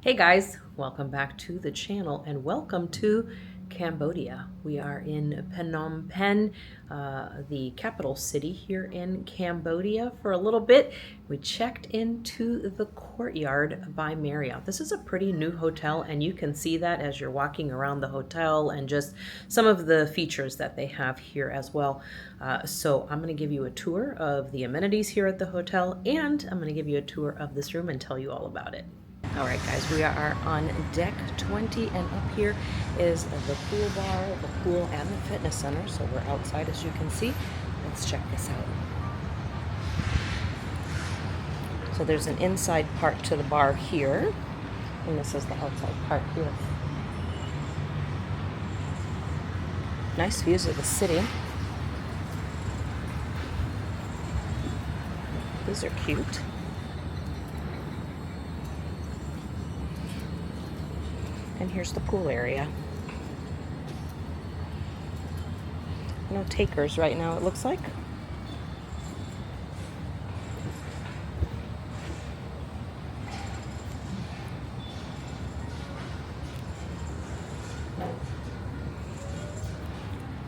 Hey guys, welcome back to the channel and welcome to Cambodia. We are in Phnom Penh, the capital city here in Cambodia for a little bit. We checked into the Courtyard by Marriott. This is a pretty new hotel and you can see that as you're walking around the hotel and just some of the features that they have here as well. So I'm going to give you a tour of the amenities here at the hotel and I'm going to give you a tour of this room and tell you all about it. All right, guys, we are on deck 20, and up here is the pool bar, the pool, and the fitness center. So we're outside, as you can see. Let's check this out. So there's an inside part to the bar here, and this is the outside part here. Nice views of the city. These are cute. And here's the pool area. No takers right now, it looks like.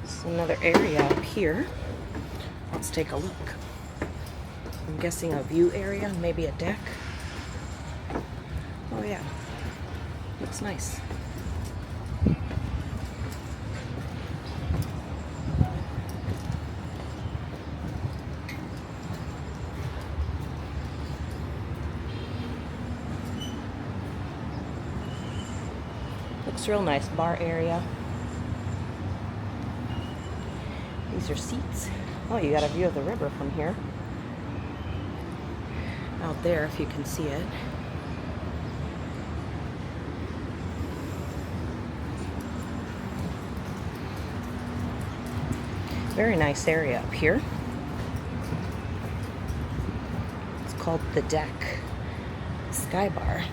This is another area up here. Let's take a look. I'm guessing a view area, maybe a deck. Oh yeah, looks nice. Looks real nice. Bar area. These are seats. Oh, you got a view of the river from here. Out there, if you can see it. Very nice area up here. It's called the Deck Sky Bar.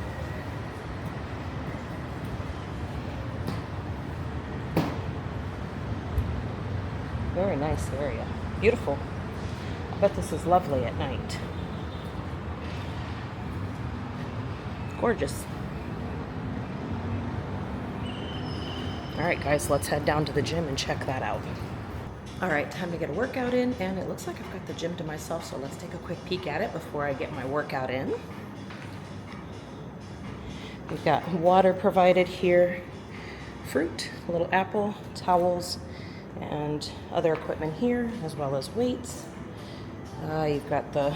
Very nice area. Beautiful. I bet this is lovely at night. Gorgeous. All right, guys, let's head down to the gym and check that out. All right, time to get a workout in, and it looks like I've got the gym to myself, so let's take a quick peek at it before I get my workout in. We've got water provided here, fruit, a little apple, towels, and other equipment here, as well as weights. You've got the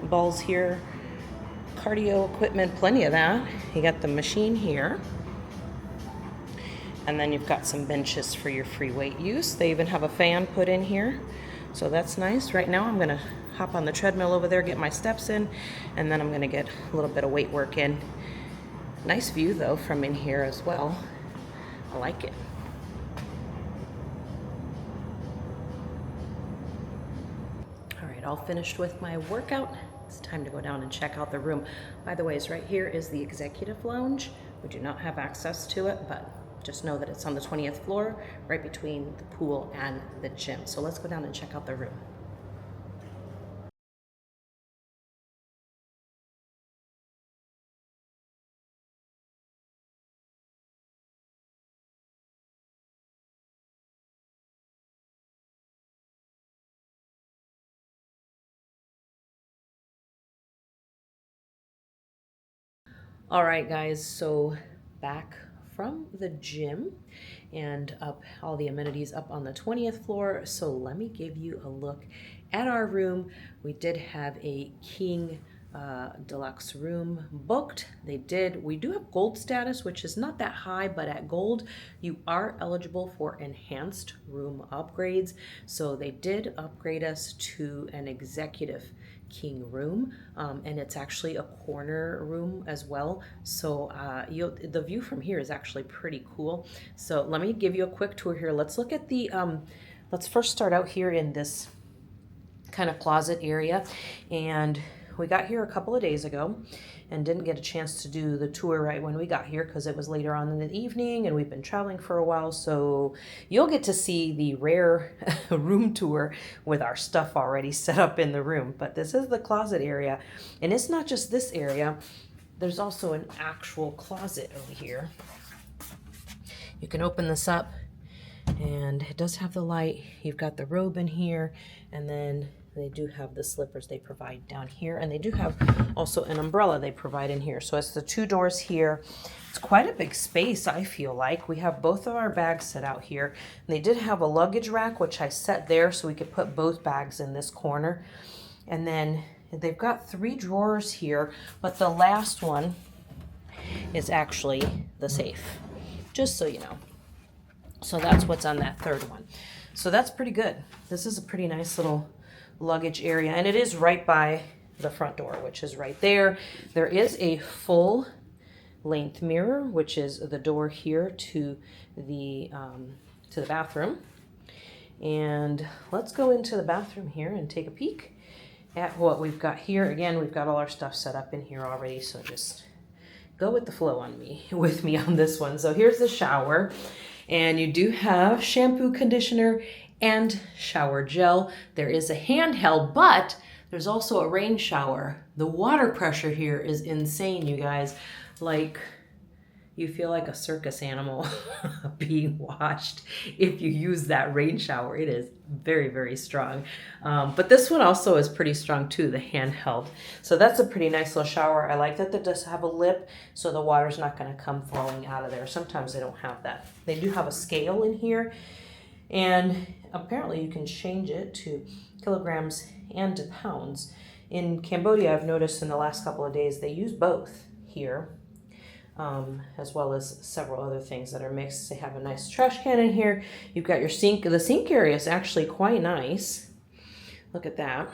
balls here, cardio equipment, plenty of that. You got the machine here. And then you've got some benches for your free weight use. They even have a fan put in here, so that's nice. Right now I'm gonna hop on the treadmill over there, get my steps in, and then I'm gonna get a little bit of weight work in. Nice view though from in here as well. I like it. All right, all finished with my workout. It's time to go down and check out the room. By the way, right here is the executive lounge. We do not have access to it, but just know that it's on the 20th floor, right between the pool and the gym. So let's go down and check out the room. All right, guys, so back from the gym and up all the amenities up on the 20th floor. So let me give you a look at our room. We did have a king deluxe room booked. We do have gold status, which is not that high, but at gold you are eligible for enhanced room upgrades. So they did upgrade us to an executive king room, and it's actually a corner room as well. So the view from here is actually pretty cool. So let me give you a quick tour here. Let's look at the let's first start out here in this kind of closet area, and we got here a couple of days ago and didn't get a chance to do the tour right when we got here because it was later on in the evening and we've been traveling for a while. So you'll get to see the rare room tour with our stuff already set up in the room. But this is the closet area, and it's not just this area. there's also an actual closet over here. You can open this up, and it does have the light. You've got the robe in here, and then they do have the slippers they provide down here, and they do have also an umbrella they provide in here. So it's the 2 doors here. It's quite a big space, I feel like. We have both of our bags set out here. And they did have a luggage rack, which I set there so we could put both bags in this corner. And then they've got 3 drawers here, but the last one is actually the safe, just so you know. So that's what's on that 3rd one. So that's pretty good. This is a pretty nice little luggage area, and it is right by the front door, which is right there. There is a full length mirror, which is the door here to the bathroom. And let's go into the bathroom here and take a peek at what we've got here. Again, we've got all our stuff set up in here already, so just go with the flow with me on this one. So here's the shower, and you do have shampoo, conditioner, and shower gel. There is a handheld, but there's also a rain shower. The water pressure here is insane, you guys. Like, you feel like a circus animal being washed if you use that rain shower. It is very, very strong. But this one also is pretty strong too, the handheld. So that's a pretty nice little shower. I like that it does have a lip, so the water's not gonna come flowing out of there. Sometimes they don't have that. They do have a scale in here, and apparently you can change it to kilograms and to pounds. In Cambodia, I've noticed in the last couple of days, they use both here. As well as several other things that are mixed. They have a nice trash can in here. You've got your sink. The sink area is actually quite nice. Look at that.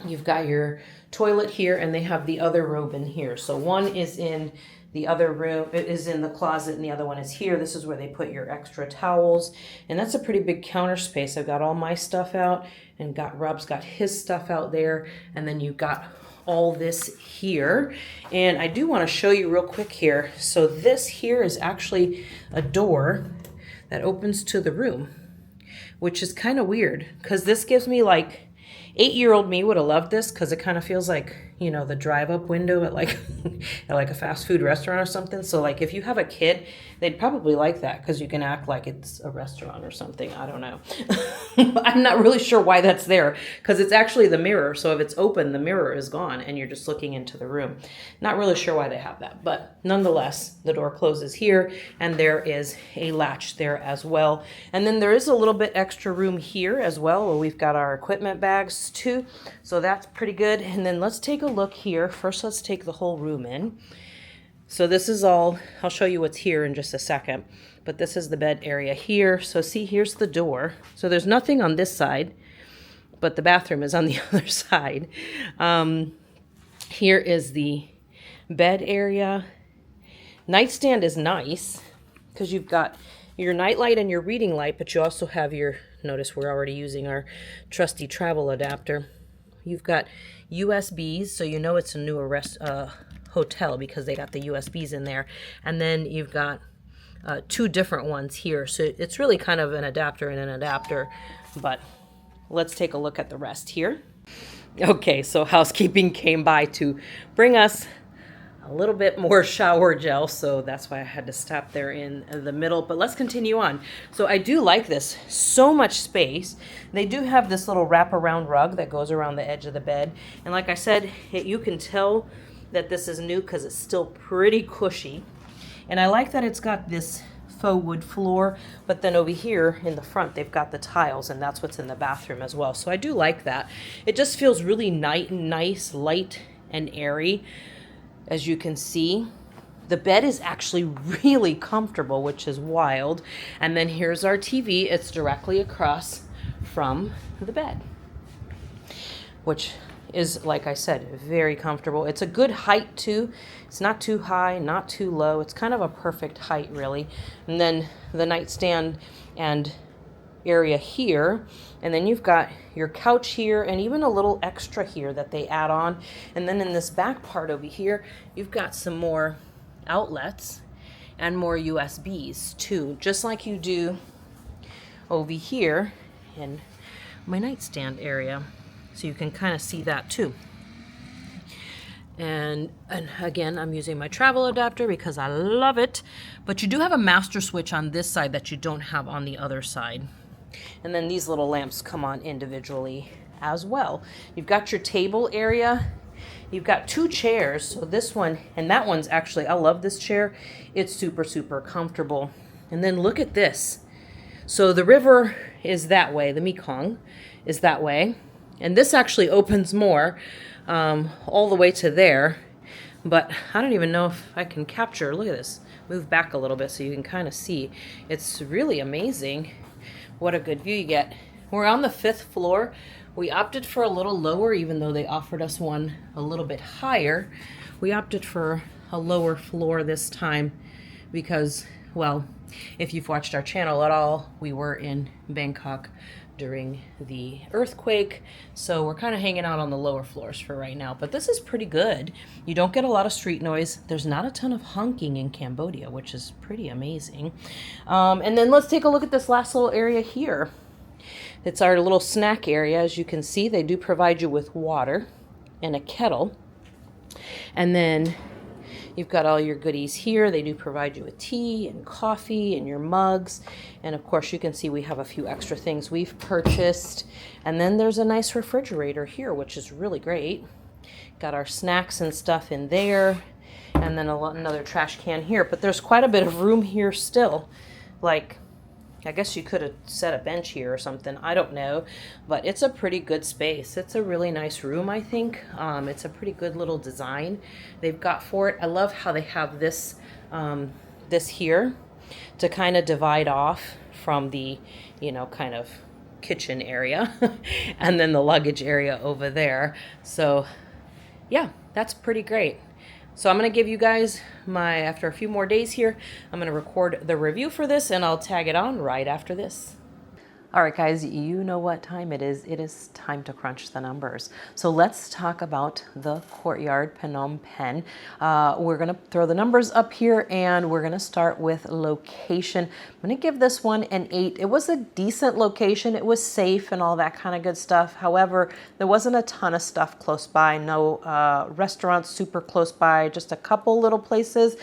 You've got your toilet here, and they have the other robe in here. So one is in the other room, it is in the closet, and the other one is here. This is where they put your extra towels, and that's a pretty big counter space. I've got all my stuff out, and Rob's got his stuff out there, and then you've got all this here. And I do want to show you real quick here. So this here is actually a door that opens to the room, which is kind of weird because this gives me, like, 8-year-old me would have loved this because it kind of feels like, you know, the drive-up window at like at like a fast food restaurant or something. So like if you have a kid, they'd probably like that because you can act like it's a restaurant or something. I don't know. I'm not really sure why that's there because it's actually the mirror. So if it's open, the mirror is gone and you're just looking into the room. Not really sure why they have that, but nonetheless, the door closes here and there is a latch there as well. And then there is a little bit extra room here as well where we've got our equipment bags too. So that's pretty good. And then let's take a look here. First, let's take the whole room in. So this is all, I'll show you what's here in just a second, but this is the bed area here. So see, here's the door. So there's nothing on this side, but the bathroom is on the other side. Here is the bed area. Nightstand is nice because you've got your night light and your reading light, but you also have your, notice we're already using our trusty travel adapter. You've got USBs, so you know it's a new hotel because they got the USBs in there. And then you've got 2 different ones here. So it's really kind of an adapter and an adapter, but let's take a look at the rest here. Okay, so housekeeping came by to bring us a little bit more shower gel, so that's why I had to stop there in the middle. But let's continue on. So I do like this. So much space. They do have this little wraparound rug that goes around the edge of the bed. And like I said, you can tell that this is new because it's still pretty cushy. And I like that it's got this faux wood floor, but then over here in the front they've got the tiles, and that's what's in the bathroom as well. So I do like that. It just feels really nice, light and airy. As you can see, the bed is actually really comfortable, which is wild. And then here's our TV. It's directly across from the bed, which is, like I said, very comfortable. It's a good height too. It's not too high, not too low. It's kind of a perfect height, really. And then the nightstand and area here, and then you've got your couch here and even a little extra here that they add on. And then in this back part over here, you've got some more outlets and more USBs too, just like you do over here in my nightstand area. So you can kind of see that too. And again, I'm using my travel adapter because I love it. But you do have a master switch on this side that you don't have on the other side. And then these little lamps come on individually as well. You've got your table area. You've got 2 chairs. So this one and that one's actually, I love this chair. It's super, super comfortable. And then look at this. So the river is that way. The Mekong is that way. And this actually opens more all the way to there. But I don't even know if I can capture. Look at this. Move back a little bit so you can kind of see. It's really amazing what a good view you get. We're on the 5th floor. We opted for a little lower, even though they offered us one a little bit higher. We opted for a lower floor this time because, well, if you've watched our channel at all, we were in Bangkok during the earthquake, so we're kind of hanging out on the lower floors for right now. But this is pretty good. You don't get a lot of street noise. There's not a ton of honking in Cambodia, which is pretty amazing. And then let's take a look at this last little area here. It's our little snack area. As you can see, they do provide you with water and a kettle. And then you've got all your goodies here. They do provide you with tea and coffee and your mugs. And of course, you can see we have a few extra things we've purchased. And then there's a nice refrigerator here, which is really great. Got our snacks and stuff in there. And then another trash can here. But there's quite a bit of room here still. Like, I guess you could have set a bench here or something. I don't know. But it's a pretty good space. It's a really nice room, I think. It's a pretty good little design they've got for it. I love how they have this, this here to kind of divide off from the, you know, kind of kitchen area. And then the luggage area over there. So, yeah, that's pretty great. So I'm going to give you guys after a few more days here, I'm going to record the review for this and I'll tag it on right after this. All right, guys, you know what time it is. It is time to crunch the numbers. So let's talk about the Courtyard Phnom Penh. We're going to throw the numbers up here and we're going to start with location. I'm going to give this one an 8. It was a decent location. It was safe and all that kind of good stuff. However, there wasn't a ton of stuff close by. No restaurants super close by, just a couple little places.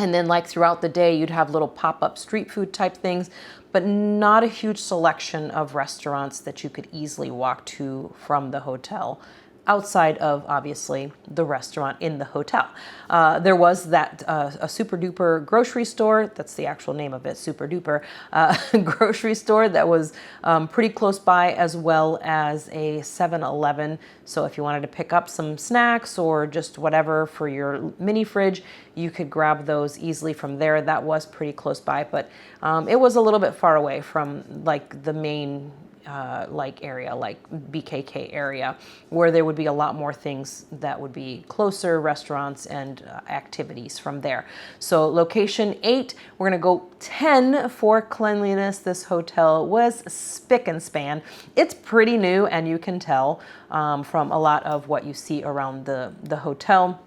And then like throughout the day, you'd have little pop-up street food type things, but not a huge selection of restaurants that you could easily walk to from the hotel, outside of, obviously, the restaurant in the hotel. There was that a super duper grocery store, that's the actual name of it, super duper, grocery store that was pretty close by, as well as a 7-Eleven. So if you wanted to pick up some snacks or just whatever for your mini fridge, you could grab those easily from there. That was pretty close by, but it was a little bit far away from like the main like area, like BKK area, where there would be a lot more things that would be closer, restaurants and activities from there. So location 8, we're gonna go 10 for cleanliness. This hotel was spick and span. It's pretty new, and you can tell from a lot of what you see around the hotel.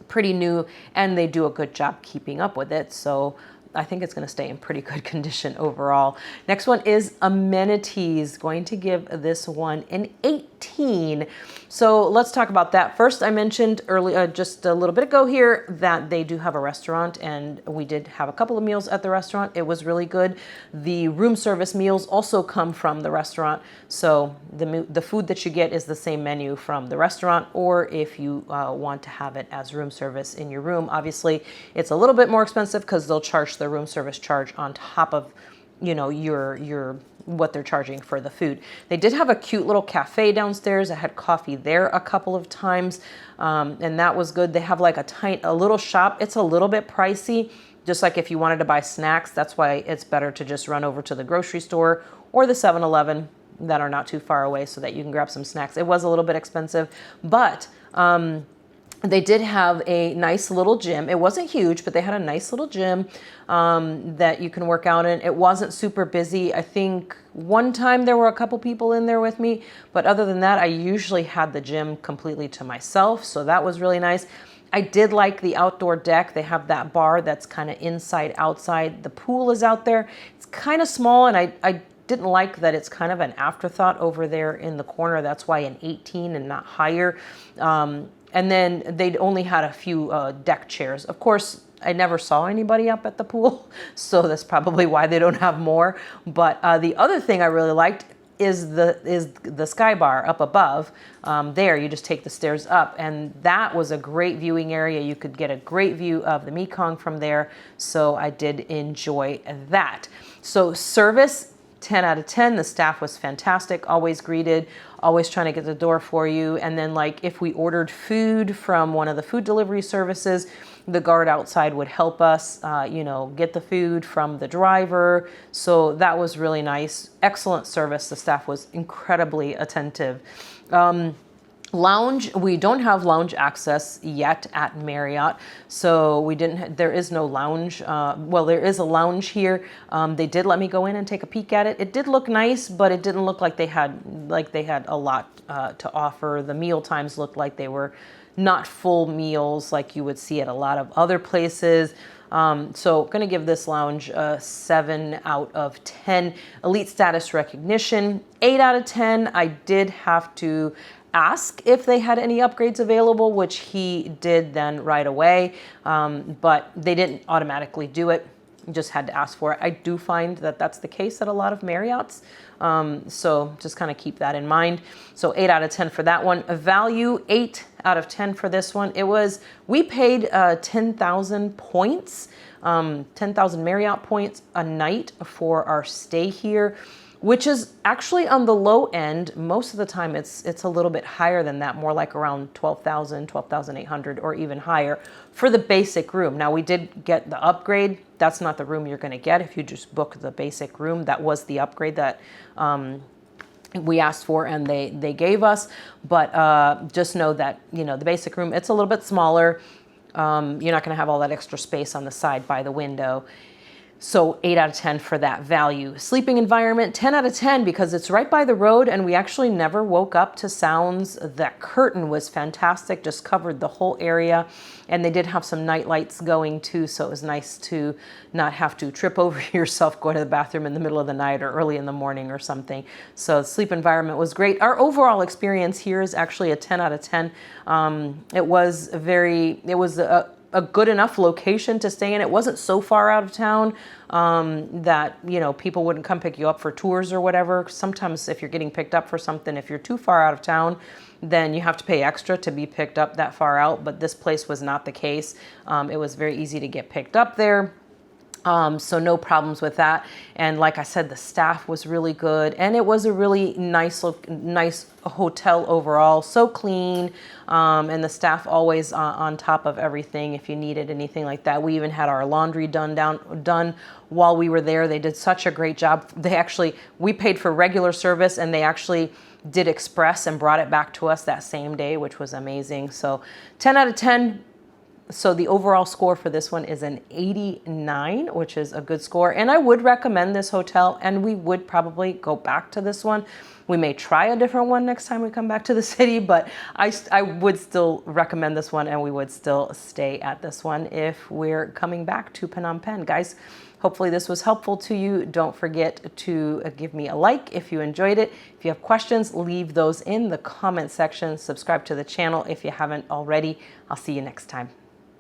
Pretty new, and they do a good job keeping up with it. So I think it's going to stay in pretty good condition overall. Next one is amenities. Going to give this one an 18. So let's talk about that. First, I mentioned earlier, just a little bit ago here, that they do have a restaurant, and we did have a couple of meals at the restaurant. It was really good. The room service meals also come from the restaurant. So the food that you get is the same menu from the restaurant, or if you want to have it as room service in your room. Obviously, it's a little bit more expensive because they'll charge the room service charge on top of, you know, your what they're charging for the food. They did have a cute little cafe downstairs. I had coffee there a couple of times, and that was good. They have like a little shop. It's a little bit pricey, just like if you wanted to buy snacks. That's why it's better to just run over to the grocery store or the 7-Eleven that are not too far away so that you can grab some snacks. It was a little bit expensive, but they did have a nice little gym. It wasn't huge, but they had a nice little gym that you can work out in. It wasn't super busy. I think one time there were a couple people in there with me, but other than that, I usually had the gym completely to myself. So that was really nice. I did like the outdoor deck. They have that bar that's kind of inside, outside. The pool is out there. It's kind of small, and I didn't like that it's kind of an afterthought over there in the corner. That's why an 18 and not higher. And then they only had a few deck chairs. Of course, I never saw anybody up at the pool, so that's probably why they don't have more. But the other thing I really liked is the sky bar up above. There, you just take the stairs up, and that was a great viewing area. You could get a great view of the Mekong from there, so I did enjoy that. So service, 10 out of 10. The staff was fantastic, always greeted, always trying to get the door for you. And then like if we ordered food from one of the food delivery services, the guard outside would help us, you know, get the food from the driver. So that was really nice. Excellent service. The staff was incredibly attentive. Lounge, we don't have lounge access yet at Marriott, so we didn't, there is no lounge. Well, there is a lounge here. They did let me go in and take a peek at it. It did look nice, but it didn't look like they had a lot to offer. The meal times looked like they were not full meals like you would see at a lot of other places. So going to give this lounge a 7 out of 10. Elite status recognition, 8 out of 10. I did have to ask if they had any upgrades available, which he did then right away, but they didn't automatically do it. You just had to ask for it. I do find that that's the case at a lot of Marriotts, so just kind of keep that in mind. So 8 out of 10 for that one. A value, 8 out of 10 for this one. It was, we paid 10,000 points, 10,000 Marriott points a night for our stay here, which is actually on the low end. Most of the time it's a little bit higher than that, more like around 12,000, 12,800 or even higher for the basic room. Now we did get the upgrade. That's not the room you're gonna get if you just book the basic room. That was the upgrade that we asked for and they gave us. But just know that, you know, the basic room, it's a little bit smaller. You're not gonna have all that extra space on the side by the window. So 8 out of 10 for that value. Sleeping environment, 10 out of 10 because it's right by the road and we actually never woke up to sounds. That curtain was fantastic, just covered the whole area. And they did have some night lights going too, so it was nice to not have to trip over yourself going to the bathroom in the middle of the night or early in the morning or something. So the sleep environment was great. Our overall experience here is actually a 10 out of 10. It was a good enough location to stay in. It wasn't so far out of town that, you know, people wouldn't come pick you up for tours or whatever. Sometimes if you're getting picked up for something, if you're too far out of town, then you have to pay extra to be picked up that far out. But this place was not the case. It was very easy to get picked up there. So no problems with that. And like I said, the staff was really good and it was a really nice hotel overall. So clean. And the staff always on top of everything if you needed anything like that. We even had our laundry done while we were there. They did such a great job. We paid for regular service and they actually did express and brought it back to us that same day, which was amazing. So 10 out of 10. So the overall score for this one is an 89, which is a good score. And I would recommend this hotel and we would probably go back to this one. We may try a different one next time we come back to the city, but I would still recommend this one and we would still stay at this one if we're coming back to Phnom Penh. Guys, hopefully this was helpful to you. Don't forget to give me a like if you enjoyed it. If you have questions, leave those in the comment section. Subscribe to the channel if you haven't already. I'll see you next time.